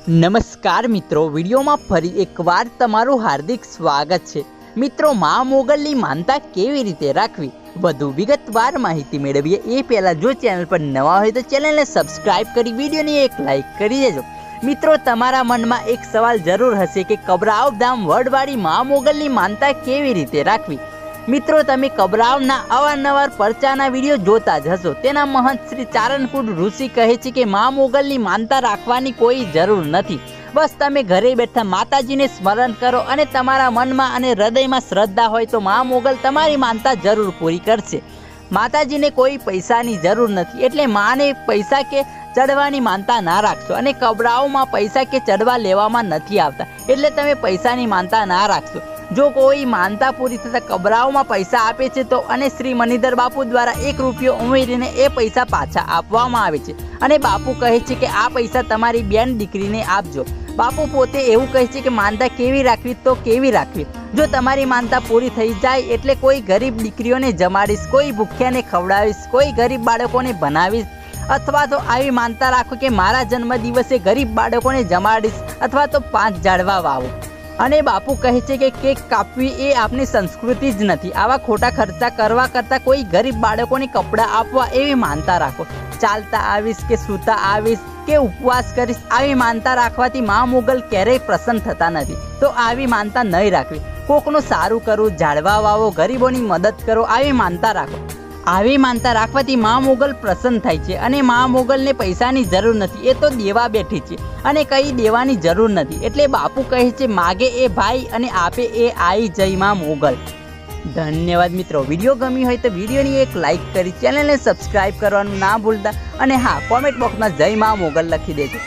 નમસ્કાર મિત્રો, વિડીયોમાં ફરી એકવાર તમારું હાર્દિક સ્વાગત છે। મિત્રો, મા મોગલની માનતા કેવી રીતે રાખવી, વધુ વિગતવાર માહિતી મેળવીએ એ પહેલાં જો ચેનલ પર નવા હોય તો ચેનલને સબસ્ક્રાઇબ કરી વિડીયોને એક લાઇક કરી દેજો। મિત્રો, તમારા મનમાં એક સવાલ જરૂર હશે કે કબરાવ ધામ વડવાળી મા મોગલની માનતા કેવી રીતે રાખવી। મિત્રો, તમે કબરાવના અવારનવાર પરચાના વિડીયો જોતા જ હશો। તેના મહંત શ્રી ચારણકુળ ઋષિ કહે છે કે મા મોગલની માનતા રાખવાની કોઈ જરૂર નથી। બસ તમે ઘરે બેઠા માતાજીને સ્મરણ કરો અને તમારા મનમાં અને હૃદયમાં શ્રદ્ધા હોય તો મા મોગલ તમારી માનતા જરૂર પૂરી કરશે। માતાજીને કોઈ પૈસાની જરૂર નથી, એટલે માને પૈસા કે ચડવાની માનતા ના રાખશો। અને કબરાઓમાં પૈસા કે ચડવા લેવામાં નથી આવતા, એટલે તમે પૈસાની માનતા ના રાખશો। જો કોઈ માનતા પૂરી થતાં કબરાઓમાં પૈસા આપે છે તો અને શ્રી મણિધર બાપુ દ્વારા 1 રૂપિયો ઉમેરીને એ પૈસા પાછા આપવામાં આવે છે અને બાપુ કહે છે કે આ પૈસા તમારી બેન દીકરીને આપજો। બાપુ પોતે એવું કહે છે કે માનતા કેવી રાખવી તો કેવી રાખવી। જો તમારી માનતા પૂરી થઈ જાય એટલે કોઈ ગરીબ દીકરીઓને જમાડીશ, કોઈ ભૂખ્યાને ખવડાવીશ, કોઈ ગરીબ બાળકોને ભણાવીશ, અથવા તો આવી માનતા રાખો કે મારા જન્મદિવસે ગરીબ બાળકોને જમાડીશ, અથવા તો 5 ઝાડવા વાવો। અને બાપુ કહે છે કે કેક કાપવી એ આપણી સંસ્કૃતિ જ નથી। આવા ખોટા ખર્ચા કરવા કરતાં કોઈ ગરીબ બાળકોને કપડાં આપવા એવી માનતા રાખો। ચાલતા આવીશ કે સૂતા આવીશ કે ઉપવાસ કરીશ, આવી માનતા રાખવાથી મા મોગલ ક્યારેય પ્રસન્ન થતા નથી, તો આવી માનતા નહીં રાખવી। કોકનું સારું કરવું, ઝાડવા વાવો, ગરીબોની મદદ કરો, આવી માનતા રાખો। આવી માનતા રાખવાથી મા મોગલ પ્રસન્ન થાય છે અને મા મોગલને પૈસાની જરૂર નથી, એ તો દેવા બેઠી છે અને કંઈ દેવાની જરૂર નથી। એટલે બાપુ કહે છે માગે એ ભાઈ અને આપે એ આઈ, જય મા મોગલ। ધન્યવાદ મિત્રો, વિડીયો ગમી હોય તો વિડીયોની એક લાઇક કરી ચેનલને સબસ્ક્રાઇબ કરવાનું ના ભૂલતા અને હા, કોમેન્ટ બોક્સમાં જય મા મોગલ લખી દેજો।